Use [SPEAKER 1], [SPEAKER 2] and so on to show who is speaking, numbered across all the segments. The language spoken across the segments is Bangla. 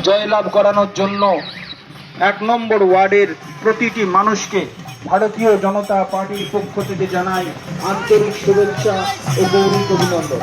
[SPEAKER 1] জয়লাভ করানোর জন্য 1 নম্বর ওয়ার্ডের প্রতিটি মানুষকে ভারতীয় জনতা পার্টির পক্ষ থেকে জানাই আন্তরিক শুভেচ্ছা ও গৌরব অভিনন্দন।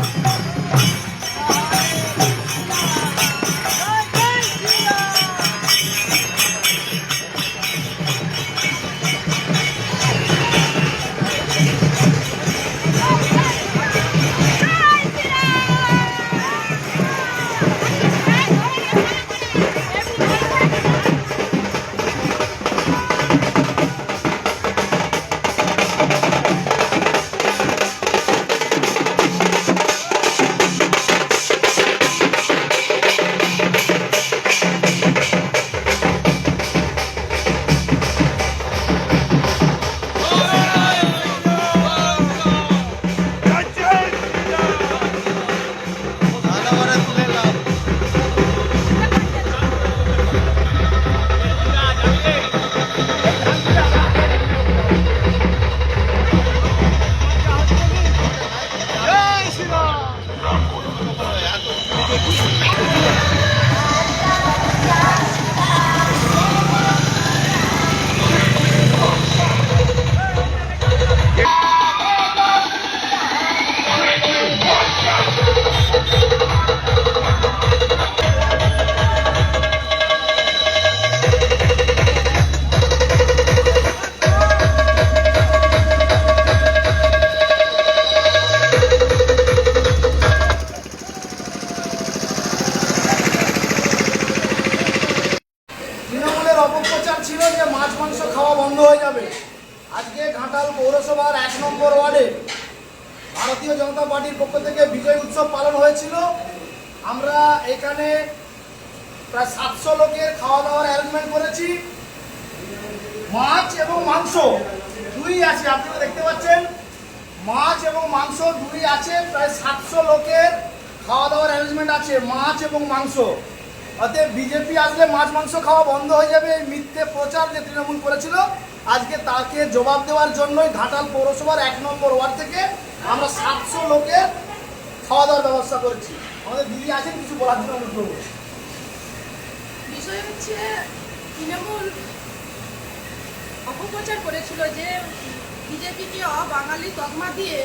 [SPEAKER 2] অপপ্রচার ছিল যে মাছ মাংস খাওয়া বন্ধ হয়ে যাবে। আজকে ঘাটাল পৌরসভার 1 নম্বর ওয়ার্ডে ভারতীয় জনতা পার্টির পক্ষ থেকে বিজয় উৎসব পালন হয়েছিল। আমরা এখানে প্রায় 700 লোকের খাওয়া দাওয়ার অ্যারেঞ্জমেন্ট করেছি। মাছ এবং মাংস দুই আছে, আপনারা দেখতে পাচ্ছেন মাছ এবং মাংস দুই আছে। প্রায় 700 লোকের খাওয়া দাওয়ার অ্যারেঞ্জমেন্ট আছে, মাছ এবং মাংস। অতএব বিজেপি আসলে মাছ মাংস খাওয়া বন্ধ হয়ে যাবে, এই মিথ্যে প্রচার যে তৃণমূল করেছিল, আজকে তাকে জবাব দেওয়ার জন্যই ঘাটাল পৌরসভার 1 নম্বর ওয়ার্ড থেকে আমরা 700 লোকের খাওয়া দাওয়ার ব্যবস্থা করেছি। আমাদের দিদি আছেন, কিছু বলার জন্য অনুরোধ করব।
[SPEAKER 3] বিষয় হচ্ছে তৃণমূল অপপ্রচার করেছিল যে বিজেপিকে অবাঙালি তকমা দিয়ে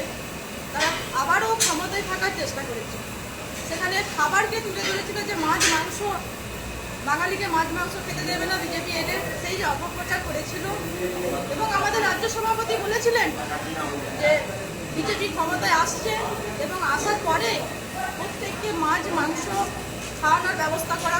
[SPEAKER 3] তারা আবারও ক্ষমতায় থাকার চেষ্টা করেছে। সেখানে খাবারকে তুলে ধরেছিল যে মাছ মাংস, বাঙালিকে মাছ মাংস খেতে দেবে না বিজেপি, এদের সেই যে অপপ্রচার করেছিল। এবং আমাদের রাজ্য সভাপতি বলেছিলেন যে বিজেপি ক্ষমতায় আসছে এবং আসার পরে প্রত্যেককে মাছ মাংস খাওয়ানোর ব্যবস্থা করা।